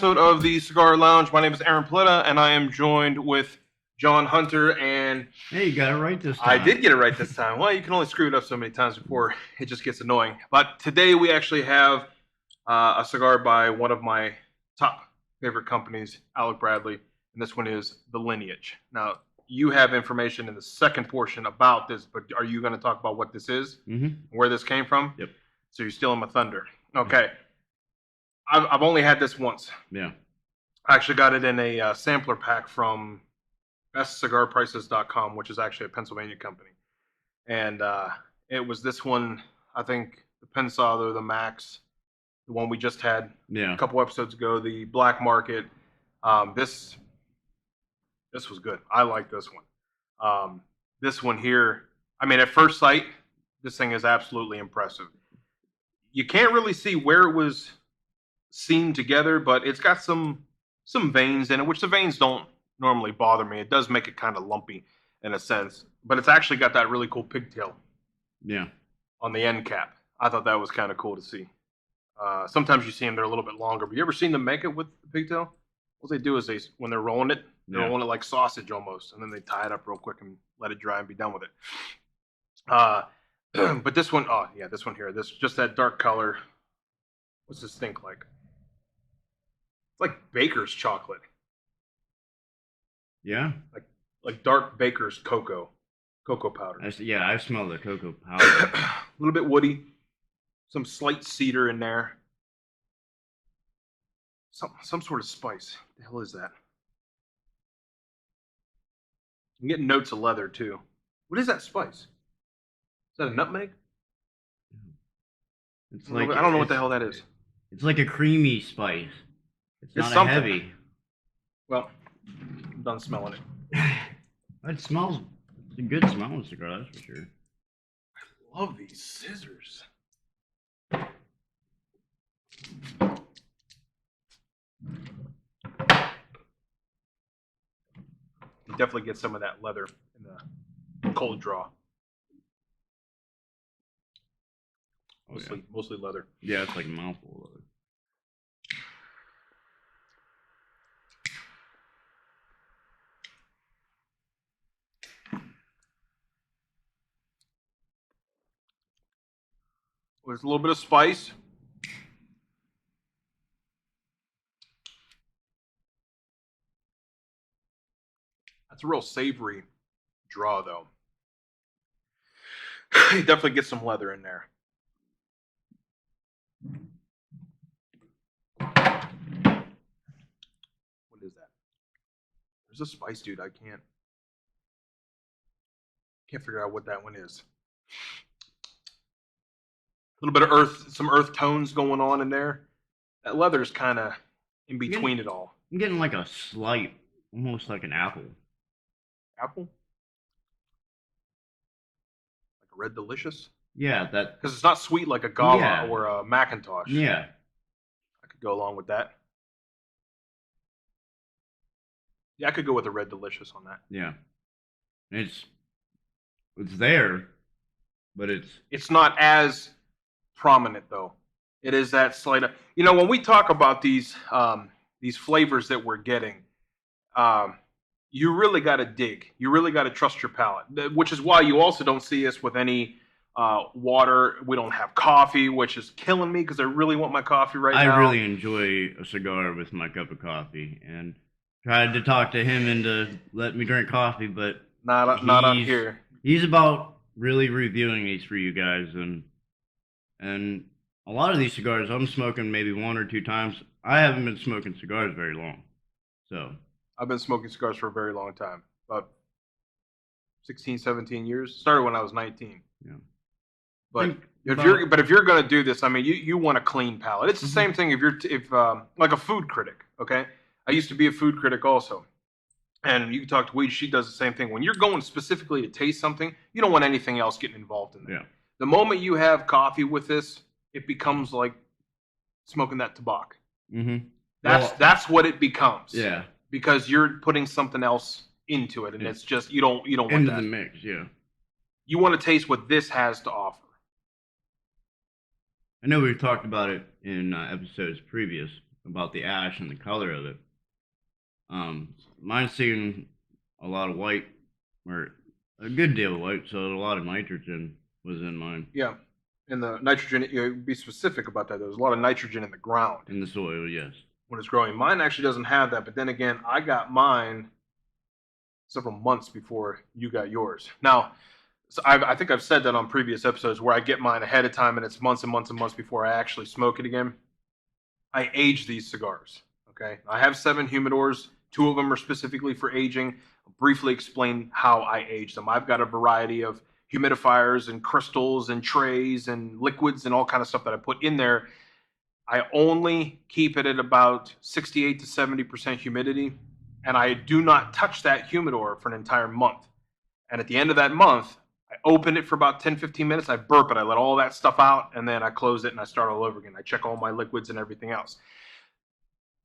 episode of the Cigar Lounge. My name is Aaron Paoletta, and I am joined with John Hunter. And hey, you got it right this time. I did get it right this time. Well, you can only screw it up so many times before it just gets annoying. But today we actually have a cigar by one of my top favorite companies, Alec Bradley, and this one is the Lineage. Now, you have information in the second portion about this, but are you going to talk about what this is, where this came from? Yep. So you're stealing my thunder. Okay. I've only had this once. Yeah. I actually got it in a sampler pack from bestcigarprices.com, which is actually a Pennsylvania company. And it was this one, I think, the Pensado, the Max, the one we just had a couple episodes ago, the Black Market. This was good. I like this one. This one here, I mean, at first sight, this thing is absolutely impressive. You can't really see where it was seamed together, but it's got some veins in it, which the veins don't normally bother me. It does make it kind of lumpy in a sense, but it's actually got that really cool pigtail on the end cap. I thought that was kind of cool to see. Sometimes you see them, they're a little bit longer, but you ever seen them make it with the pigtail? What they do is when they're rolling it, they're rolling it like sausage almost, and then they tie it up real quick and let it dry and be done with it. But this one, this one here, this just that dark color. What's this think like? It's like baker's chocolate. Yeah. Like dark baker's cocoa powder. I smell the cocoa powder. A little bit woody, some slight cedar in there. Some sort of spice. What the hell is that? I'm getting notes of leather too. What is that spice? Is that a nutmeg? It's like I don't know what the hell that is. It's like a creamy spice. It's not a heavy. Well, I'm done smelling it. It smells. It's a good smelling cigar, that's for sure. I love these scissors. You definitely get some of that leather in the cold draw. Mostly leather. Yeah, it's like a mouthful of leather. There's a little bit of spice. That's a real savory draw, though. You definitely get some leather in there. What is that? There's a spice, dude. I can't figure out what that one is. A little bit of some earth tones going on in there. That leather is kind of in between it all. I'm getting like a slight, almost like an apple. Apple? Like a Red Delicious? Yeah, that. Because it's not sweet like a Gala or a Macintosh. Yeah. I could go along with that. Yeah, I could go with a Red Delicious on that. Yeah. It's there, but it's not as prominent though. It is that slight. When we talk about these flavors that we're getting, you really got to dig. You really got to trust your palate, which is why you also don't see us with any water. We don't have coffee, which is killing me because I really want my coffee now. I really enjoy a cigar with my cup of coffee, and tried to talk to him into letting me drink coffee, but not on here. He's about really reviewing these for you guys, and a lot of these cigars I'm smoking maybe one or two times. I haven't been smoking cigars very long, so I've been smoking cigars for a very long time, about 16, 17 years. Started when I was 19. Yeah, but if you're gonna do this, I mean, you want a clean palate. It's the same thing if like a food critic. Okay, I used to be a food critic also. And you can talk to Weege, she does the same thing. When you're going specifically to taste something, you don't want anything else getting involved in that. Yeah. The moment you have coffee with this, it becomes like smoking that tobacco. That's what it becomes. Yeah. Because you're putting something else into it, and it's just you don't want into that. the mix. Yeah. You want to taste what this has to offer. I know we've talked about it in episodes previous, about the ash and the color of it. Mine's seeing a lot of white, or a good deal of white, so a lot of nitrogen was in mine. Yeah. And the nitrogen, be specific about that. There's a lot of nitrogen in the ground. In the soil, yes. When it's growing. Mine actually doesn't have that, but then again, I got mine several months before you got yours. Now, so I think I've said that on previous episodes where I get mine ahead of time and it's months and months and months before I actually smoke it again. I age these cigars, okay? I have 7 humidors. 2 of them are specifically for aging. I'll briefly explain how I age them. I've got a variety of humidifiers and crystals and trays and liquids and all kind of stuff that I put in there. I only keep it at about 68 to 70% humidity, and I do not touch that humidor for an entire month. And at the end of that month, I open it for about 10-15 minutes, I burp it, I let all that stuff out, and then I close it and I start all over again. I check all my liquids and everything else.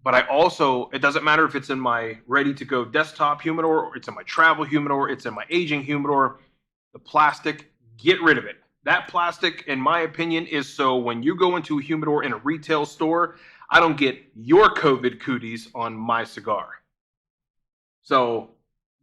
But I also, it doesn't matter if it's in my ready-to-go desktop humidor, or it's in my travel humidor, it's in my aging humidor, the plastic, get rid of it. That plastic, in my opinion, is so when you go into a humidor in a retail store, I don't get your COVID cooties on my cigar. So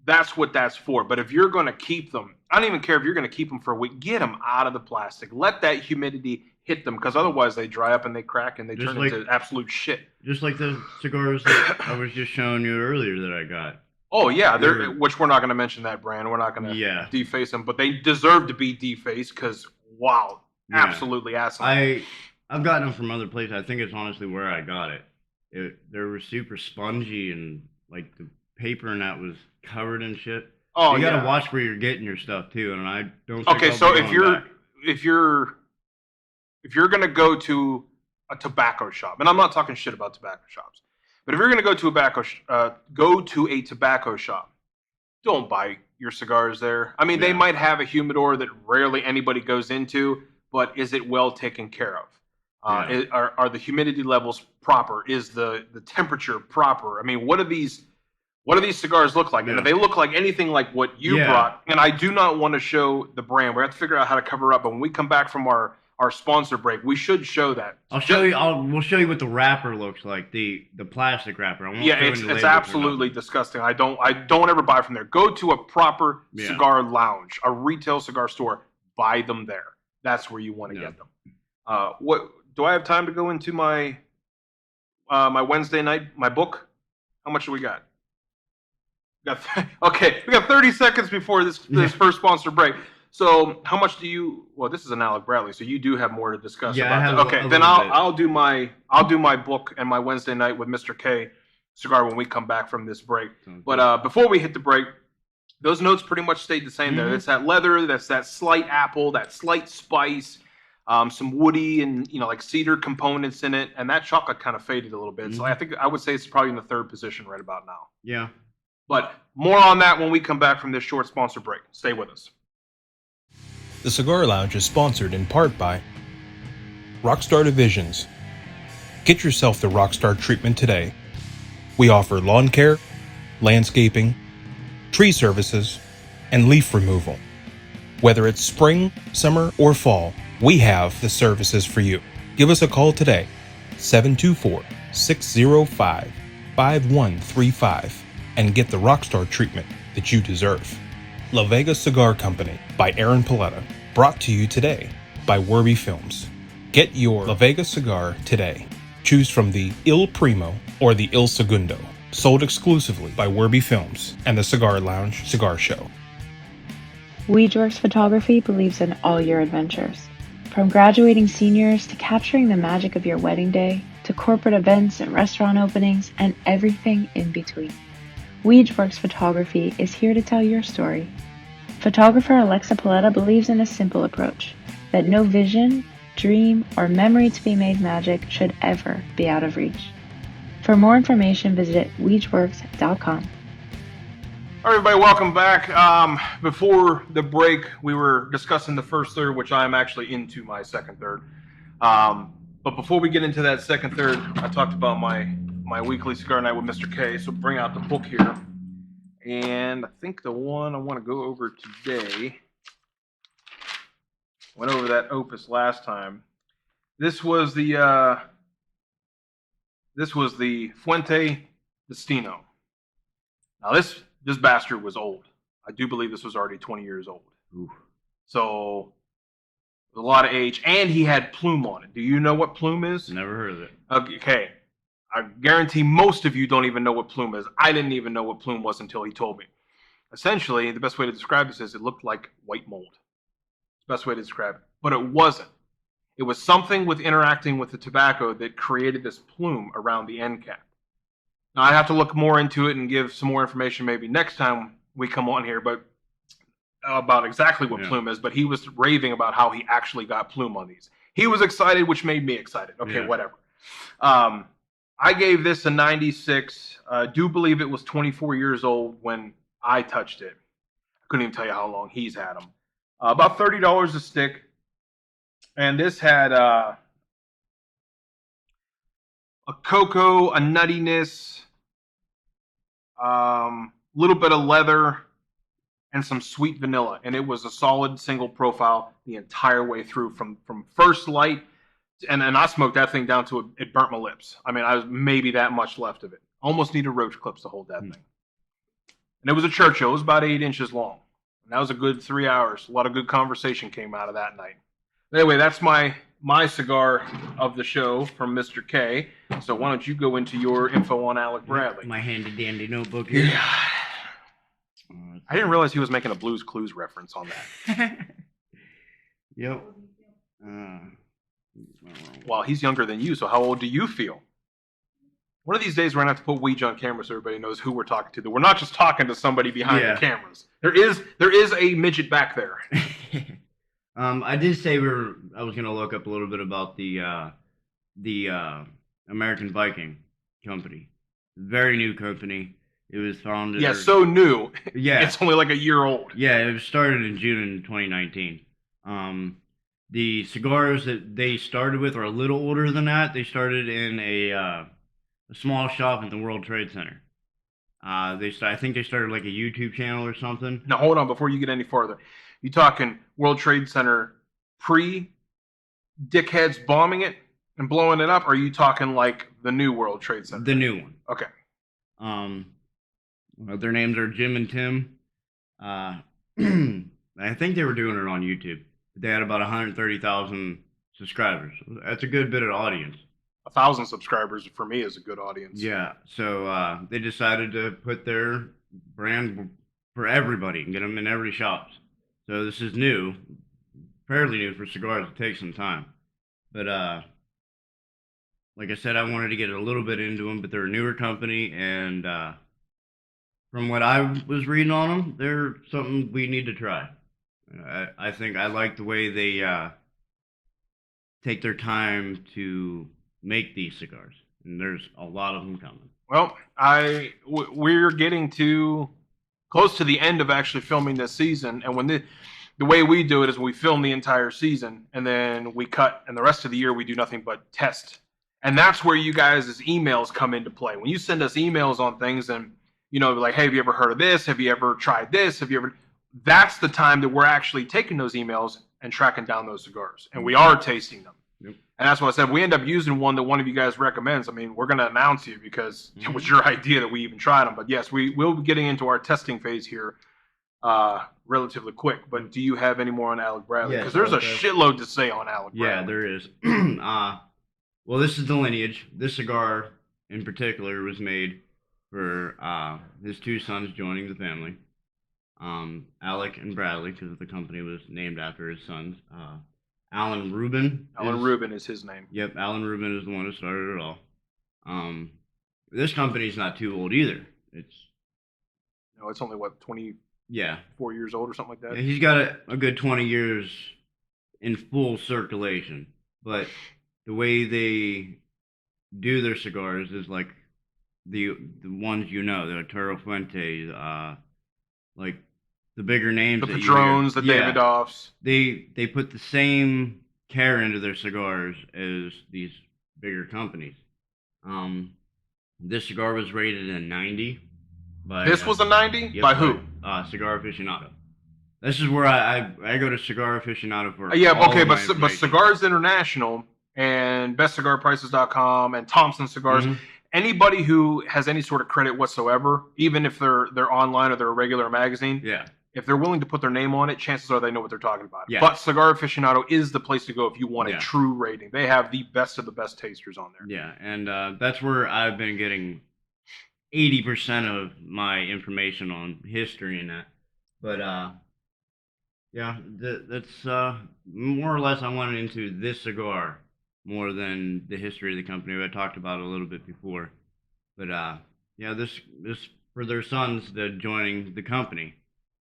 that's what that's for. But if you're going to keep them, I don't even care if you're going to keep them for a week, get them out of the plastic. Let that humidity hit them, because otherwise they dry up and they crack and they turn into absolute shit. Just like the cigars that I was just showing you earlier that I got. Oh, yeah, which we're not going to mention that brand. We're not going to deface them, but they deserve to be defaced because, wow, absolutely asinine. I've gotten them from other places. I think it's honestly where I got it. They were super spongy, and like the paper and that was covered in shit. Oh, you got to watch where you're getting your stuff too, and I don't think Okay, so if you're going to go to a tobacco shop, and I'm not talking shit about tobacco shops, but if you're going to go to a tobacco shop, don't buy your cigars there. I mean, they might have a humidor that rarely anybody goes into, but is it well taken care of? Are the humidity levels proper? Is the temperature proper? I mean, what do these cigars look like? And if they look like anything like what you brought, and I do not want to show the brand. We have to figure out how to cover up. But when we come back from our sponsor break, we should show that. We'll show you what the wrapper looks like, the plastic wrapper. It's absolutely disgusting. I don't ever buy from there. Go to a proper cigar lounge, a retail cigar store. Buy them there. That's where you want to get them. What do I have time to go into my my Wednesday night, my book? How much do we got? Okay, we got 30 seconds before this first sponsor break. So how much do you? Well, this is an Alec Bradley, so you do have more to discuss about that. Okay, then I'll do my book and my Wednesday night with Mr. K cigar when we come back from this break. But before we hit the break, those notes pretty much stayed the same there. It's that leather, that's that slight apple, that slight spice, some woody and like cedar components in it, and that chocolate kind of faded a little bit. So I would say it's probably in the 3rd position right about now. Yeah. But more on that when we come back from this short sponsor break. Stay with us. The Cigar Lounge is sponsored in part by Rockstar Divisions. Get yourself the Rockstar treatment today. We offer lawn care, landscaping, tree services, and leaf removal. Whether it's spring, summer, or fall, we have the services for you. Give us a call today, 724-605-5135, and get the Rockstar treatment that you deserve. La Vega Cigar Company by Aaron Paoletta, brought to you today by Wurby Films. Get your La Vega cigar today. Choose from the Il Primo or the Il Segundo, sold exclusively by Wurby Films and the Cigar Lounge Cigar Show. Weege Photography believes in all your adventures. From graduating seniors to capturing the magic of your wedding day, to corporate events and restaurant openings, and everything in between. Weege Photography is here to tell your story. Photographer Alexa Paoletta believes in a simple approach, that no vision, dream, or memory to be made magic should ever be out of reach. For more information, visit weegeworks.com. All right, everybody, welcome back. Before the break, we were discussing the first third, which I'm actually into my second third. But before we get into that second third, I talked about my weekly cigar night with Mr. K. So bring out the book here. And I think the one I want to go over today, went over that Opus last time. This was the This was the Fuente Destino. Now this bastard was old. I do believe this was already 20 years old. Oof. So a lot of age, and he had plume on it. Do you know what plume is? Never heard of it. Okay. I guarantee most of you don't even know what plume is. I didn't even know what plume was until he told me. Essentially, the best way to describe this is it looked like white mold. It's the best way to describe it. But it wasn't. It was something with interacting with the tobacco that created this plume around the end cap. Now, I have to look more into it and give some more information maybe next time we come on here, but about exactly what plume is. But he was raving about how he actually got plume on these. He was excited, which made me excited. Okay, whatever. I gave this a 96. I do believe it was 24 years old when I touched it. I couldn't even tell you how long he's had them. About $30 a stick. And this had a cocoa, a nuttiness, little bit of leather, and some sweet vanilla. And it was a solid single profile the entire way through from first light. And I smoked that thing down to it burnt my lips. I mean, I was maybe that much left of it. Almost needed roach clips to hold that thing. And it was a Churchill. It was about 8 inches long. And that was a good 3 hours. A lot of good conversation came out of that night. Anyway, that's my cigar of the show from Mr. K. So why don't you go into your info on Alec Bradley? My handy dandy notebook here. Yeah. I didn't realize he was making a Blue's Clues reference on that. Yep. Well, he's younger than you, so how old do you feel? One of these days, we're going to have to put Weege on camera so everybody knows who we're talking to. That we're not just talking to somebody behind the cameras. There is a midget back there. I did say I was going to look up a little bit about the American Viking company. Very new company. It was founded. Yeah, so new. Yeah. It's only like a year old. Yeah, it was started in June 2019. The cigars that they started with are a little older than that. They started in a small shop at the World Trade Center. I think they started like a YouTube channel or something. Now, hold on, before you get any farther. You talking World Trade Center pre-dickheads bombing it and blowing it up, or are you talking like the new World Trade Center? The new one. Okay. Their names are Jim and Tim. I think they were doing it on YouTube. They had about 130,000 subscribers. That's a good bit of audience. 1,000 subscribers for me is a good audience. Yeah, so they decided to put their brand for everybody and get them in every shop. So this is new, fairly new for cigars. It takes some time. But like I said, I wanted to get a little bit into them, but they're a newer company, and from what I was reading on them, they're something we need to try. I think I like the way they take their time to make these cigars, and there's a lot of them coming. Well, we're getting close to the end of actually filming this season, and when the way we do it is we film the entire season, and then we cut, and the rest of the year we do nothing but test. And that's where you guys' emails come into play. When you send us emails on things, and like, hey, have you ever heard of this? Have you ever tried this? That's the time that we're actually taking those emails and tracking down those cigars. And we are tasting them. Yep. And that's what I said. We end up using one that one of you guys recommends. I mean, we're going to announce you because it was your idea that we even tried them. But yes, we will be getting into our testing phase here relatively quick. But do you have any more on Alec Bradley? Because there's a shitload to say on Alec Bradley. Yeah, there is. Well, this is the Lineage. This cigar in particular was made for his two sons joining the family. Alec and Bradley, because the company was named after his sons. Alan Rubin. Alan Rubin is his name. Yep, Alan Rubin is the one who started it all. This company's not too old either. It's only what, 24 years old or something like that. Yeah, he's got a good 20 years in full circulation, but the way they do their cigars is like the ones the Arturo Fuentes, like the bigger names, the Padrones, the Davidoffs. They put the same care into their cigars as these bigger companies. This cigar was rated a 90. This was a 90? Yep, by who? Cigar Aficionado. This is where I go to Cigar Aficionado for. But Cigars International and bestcigarprices.com and Thompson Cigars. Mhm. Anybody who has any sort of credit whatsoever, even if they're online or they're a regular magazine, Yeah. if they're willing to put their name on it, chances are they know what they're talking about. Yeah. But Cigar Aficionado is the place to go if you want Yeah. a true rating. They have the best of the best tasters on there. Yeah, and that's where I've been getting 80% of my information on history and that. But yeah, that's more or less I wanted into this cigar more than the history of the company. I talked about it a little bit before. But yeah, this for their sons joining the company,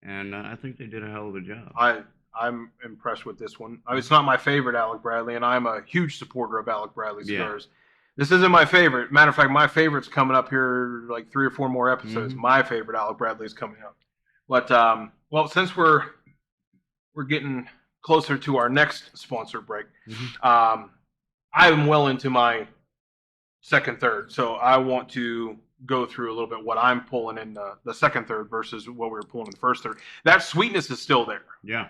and I think they did a hell of a job. I'm impressed with this one. It's not my favorite Alec Bradley, and I'm a huge supporter of Alec Bradley cigars. Yeah. This isn't my favorite. Matter of fact, my favorite's coming up here like 3 or 4 more episodes. Mm-hmm. My favorite Alec Bradley is coming up. But well, since we're getting closer to our next sponsor break, mm-hmm. I'm well into my second third, so I want to go through a little bit what I'm pulling in the second third versus what we were pulling in the first third. That sweetness is still there. Yeah.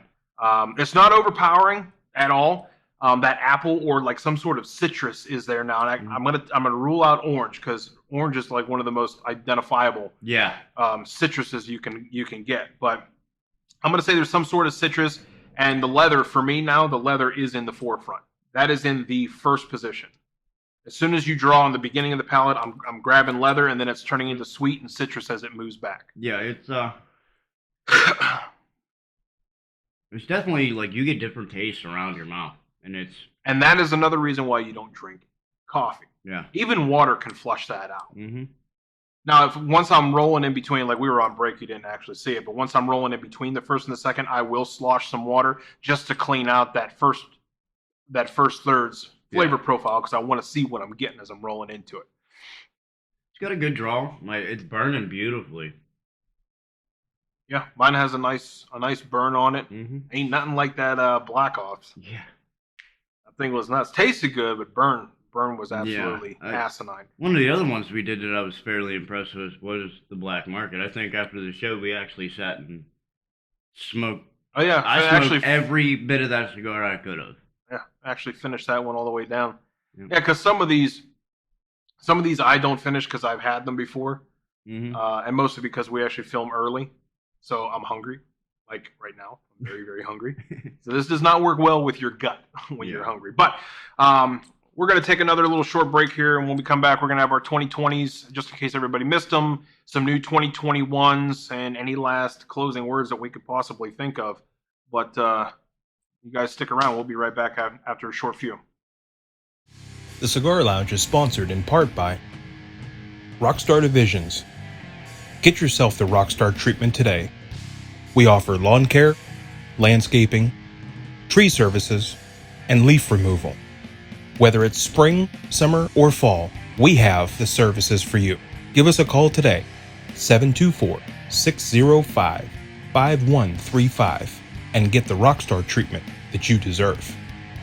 It's not overpowering at all. That apple or like some sort of citrus is there now. And I'm gonna rule out orange because orange is like one of the most identifiable citruses you can get. But I'm gonna say there's some sort of citrus, and the leather for me now, the leather is in the forefront. That is in the first position. As soon as you draw on the beginning of the palate, I'm grabbing leather, and then it's turning into sweet and citrus as it moves back. Yeah, it's it's definitely like you get different tastes around your mouth. And that is another reason why you don't drink coffee. Yeah. Even water can flush that out. Mm-hmm. Now, once I'm rolling in between, like we were on break, you didn't actually see it, but once I'm rolling in between the first and the second, I will slosh some water just to clean out that first third's flavor profile because I want to see what I'm getting as I'm rolling into it. It's got a good draw. It's burning beautifully. Yeah, mine has a nice burn on it. Mm-hmm. Ain't nothing like that Black Ops. Yeah. Thing was nuts. Tasted good, but burn was absolutely asinine. One of the other ones we did that I was fairly impressed with was the Black Market. I think after the show we actually sat and smoked. Oh yeah, I smoked every bit of that cigar I could have. Yeah, I actually finished that one all the way down. Yeah, because some of these I don't finish because I've had them before, and mostly because we actually film early, so I'm hungry. Like right now, I'm very, very hungry. So this does not work well with your gut when you're hungry. But we're going to take another little short break here, and when we come back, we're going to have our 2020s, just in case everybody missed them, some new 2021s, and any last closing words that we could possibly think of. But you guys stick around. We'll be right back after a short few. The Cigar Lounge is sponsored in part by Rockstar Divisions. Get yourself the Rockstar treatment today. We offer lawn care, landscaping, tree services, and leaf removal. Whether it's spring, summer, or fall, we have the services for you. Give us a call today, 724-605-5135, and get the Rockstar treatment that you deserve.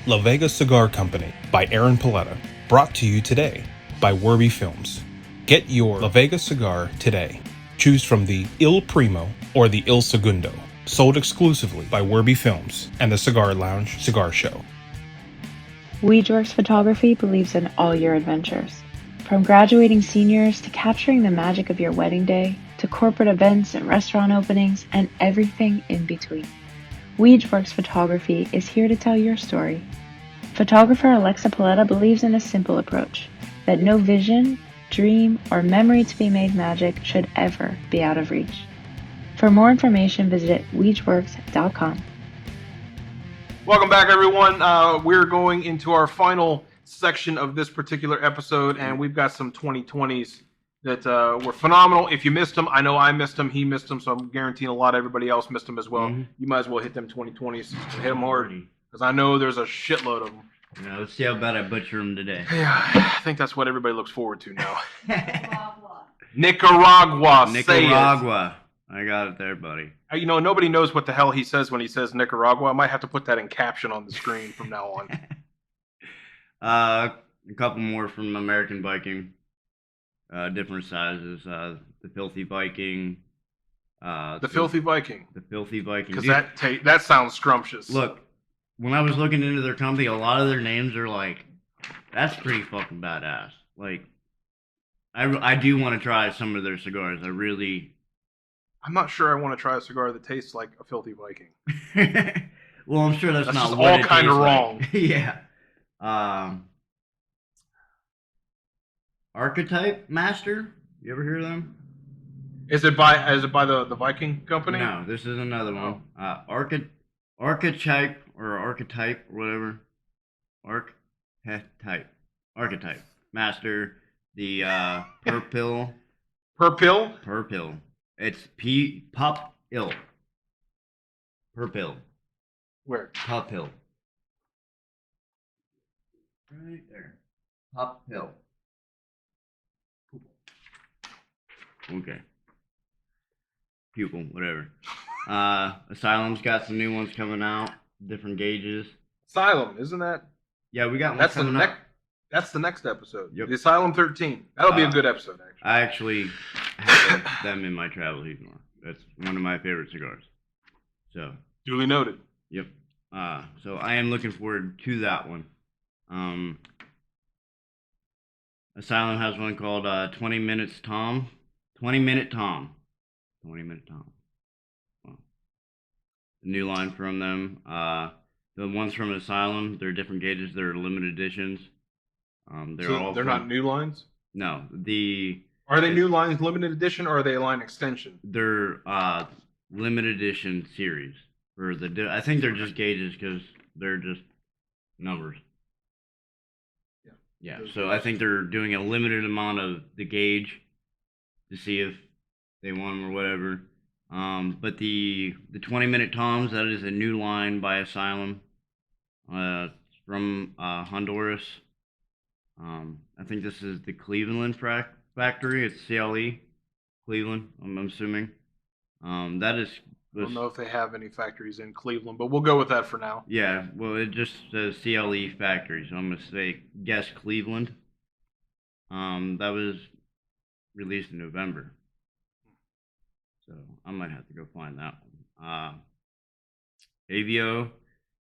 La Vega Cigar Company by Aaron Paoletta, brought to you today by Wurby Films. Get your La Vega cigar today. Choose from the Il Primo or the Il Segundo, sold exclusively by Wurby Films and the Cigar Lounge Cigar Show. Weege Photography believes in all your adventures. From graduating seniors to capturing the magic of your wedding day, to corporate events and restaurant openings, and everything in between. Weege Photography is here to tell your story. Photographer Alexa Paoletta believes in a simple approach, that no vision, dream, or memory to be made magic should ever be out of reach. For more information, visit weegeworks.com. Welcome back, everyone. We're going into our final section of this particular episode, and we've got some 2020s that were phenomenal. If you missed them, I know I missed them, he missed them, so I'm guaranteeing a lot of everybody else missed them as well. Mm-hmm. You might as well hit them 2020s and hit them hard, because I know there's a shitload of them. Yeah, let's see how bad I butcher them today. Yeah, I think that's what everybody looks forward to now. Nicaragua. Nicaragua. I got it there, buddy. You know, nobody knows what the hell he says when he says Nicaragua. I might have to put that in caption on the screen from now on. A couple more from American Viking. Different sizes. The Filthy Viking. The Filthy Viking. The Filthy Viking. Because that sounds scrumptious. Look, when I was looking into their company, a lot of their names are like That's pretty fucking badass. Like, I do want to try some of their cigars. I'm not sure I want to try a cigar that tastes like a filthy Viking. Well, I'm sure that's not just what all it kind of tastes wrong. like. Yeah. Archetype Master. You ever hear of them? Is it by the Viking company? No, this is another one. Archetype or whatever. Archetype Master. The Purpill. Purpill? Purpill. It's Pop Ill. Purpill. Where? Pop Pill. Right there. Pop Pill. Okay. Pupil, whatever. Asylum's got some new ones coming out. Different gauges. Asylum, isn't that? Yeah, we got one coming up. That's the next episode. Yep. The Asylum 13. That'll be a good episode, actually. I actually have them in my travel humidor. That's one of my favorite cigars. So. Duly noted. Yep. So I am looking forward to that one. Asylum has one called 20 Minutes Tom. 20 Minute Tom. 20 Minute Tom. Well, the new line from them. The ones from Asylum, they're different gauges. They're limited editions. They're not new lines? No. Are they new lines limited edition or are they a line extension? They're limited edition series. I think they're just gauges because they're just numbers. Yeah. So I think they're doing a limited amount of the gauge to see if they want them or whatever. But the 20-minute Toms, that is a new line by Asylum. From Honduras. I think this is the Cleveland factory. It's CLE, Cleveland, I'm assuming. I don't know if they have any factories in Cleveland, but we'll go with that for now. Yeah, well, it just says CLE factory, so I'm going to guess Cleveland. That was released in November. So I might have to go find that one. Avio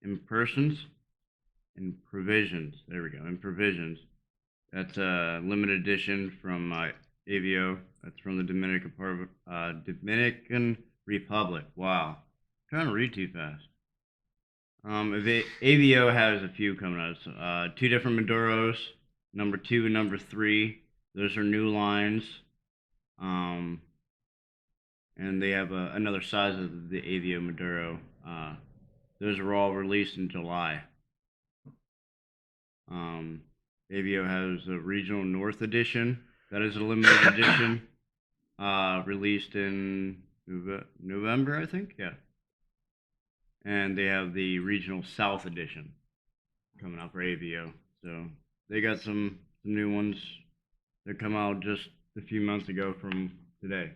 Impressions and Provisions. There we go, in Provisions. That's a limited edition from Avio. That's from the Dominican Republic. Wow. I'm trying to read too fast. Avio has a few coming out. 2 different Maduros, number 2 and number 3. Those are new lines. And they have another size of the Avio Maduro. Those are all released in July. Avio has a Regional North Edition. That is a limited edition. Released in November, I think. Yeah. And they have the Regional South Edition coming out for Avio. So they got some new ones that come out just a few months ago from today.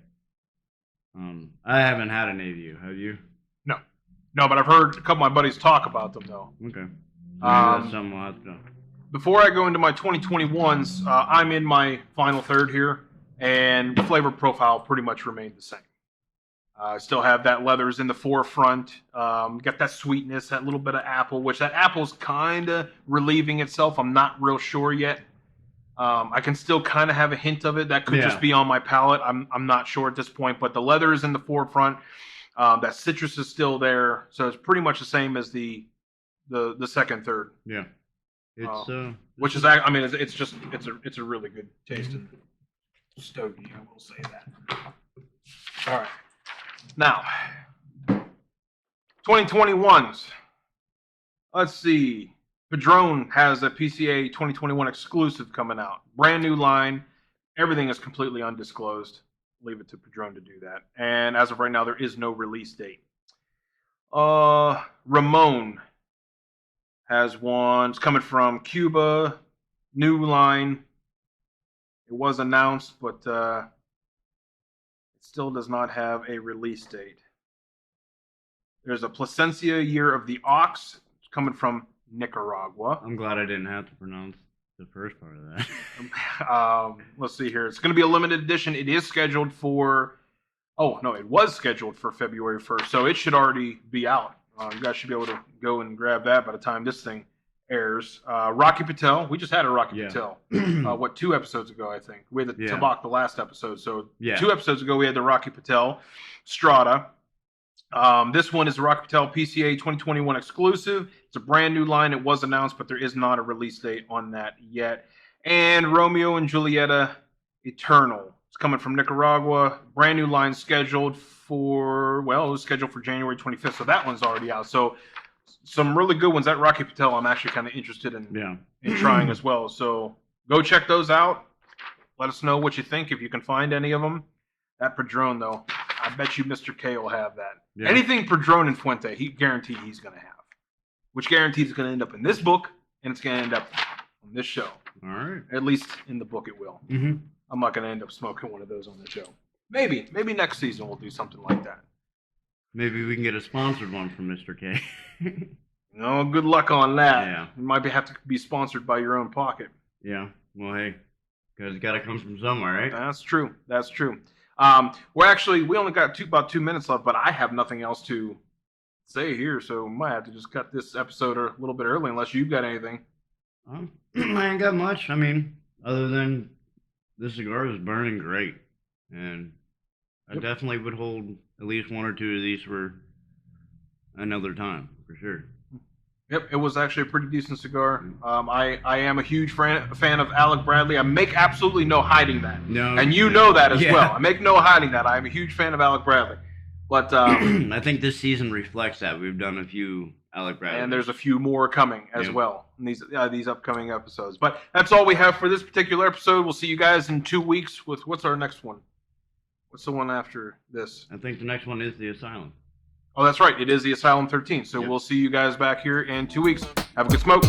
I haven't had an Avio. Have you? No, but I've heard a couple of my buddies talk about them, though. Okay. That's something we'll have to do. Before I go into my 2021s, I'm in my final third here, and the flavor profile pretty much remained the same. I still have that leathers in the forefront. Got that sweetness, that little bit of apple, which that apple's kind of relieving itself. I'm not real sure yet. I can still kind of have a hint of it. That could just be on my palate. I'm not sure at this point, but the leather is in the forefront. That citrus is still there, so it's pretty much the same as the second third. Yeah, it's which is, I mean, it's a really good tasting stogie. I will say that. All right, now 2021s. Let's see. Padron has a PCA 2021 exclusive coming out. Brand new line. Everything is completely undisclosed. Leave it to Padron to do that. And as of right now, there is no release date. Ramon has one. It's coming from Cuba. New line. It was announced, but it still does not have a release date. There's a Plasencia Year of the Ox. It's coming from Nicaragua. I'm glad I didn't have to pronounce the first part of that. Let's see here. It's going to be a limited edition. It is scheduled for... Oh, no, it was scheduled for February 1st, so it should already be out. You guys should be able to go and grab that by the time this thing airs. Rocky Patel, we just had a Rocky Yeah. Patel. 2 episodes ago, I think. We had the Yeah. Tabak the last episode. So Yeah. 2 episodes ago, we had the Rocky Patel Strata. This one is the Rocky Patel PCA 2021 exclusive. It's a brand new line. It was announced, but there is not a release date on that yet. And Romeo and Julieta Eternal. It's coming from Nicaragua. Brand new line scheduled for, it was scheduled for January 25th. So that one's already out. So some really good ones. That Rocky Patel, I'm actually kind of interested in trying as well. So go check those out. Let us know what you think if you can find any of them. That Padron, though, I bet you Mr. K will have that. Yeah. Anything Padron and Fuente, he guaranteed he's going to have. Which guarantees it's going to end up in this book, and it's going to end up on this show. All right. At least in the book it will. Mm-hmm. I'm not going to end up smoking one of those on the show. Maybe next season we'll do something like that. Maybe we can get a sponsored one from Mr. K. No, good luck on that. Yeah. You might have to be sponsored by your own pocket. Yeah. Well, hey, because it's got to come from somewhere, right? That's true. That's true. We only got about 2 minutes left, but I have nothing else to say here, so we might have to just cut this episode a little bit early unless you've got anything. I ain't got much. I mean, other than the cigar is burning great, and I definitely would hold at least 1 or 2 of these for another time, for sure. Yep, it was actually a pretty decent cigar. I am a huge fan of Alec Bradley. I make absolutely no hiding that. No, and you know that as well. I make no hiding that. I am a huge fan of Alec Bradley. But I think this season reflects that. We've done a few Alec Bradley. And there's a few more coming as well in these upcoming episodes. But that's all we have for this particular episode. We'll see you guys in 2 weeks with what's our next one? What's the one after this? I think the next one is The Asylum. Oh, that's right. It is The Asylum 13. So we'll see you guys back here in 2 weeks. Have a good smoke.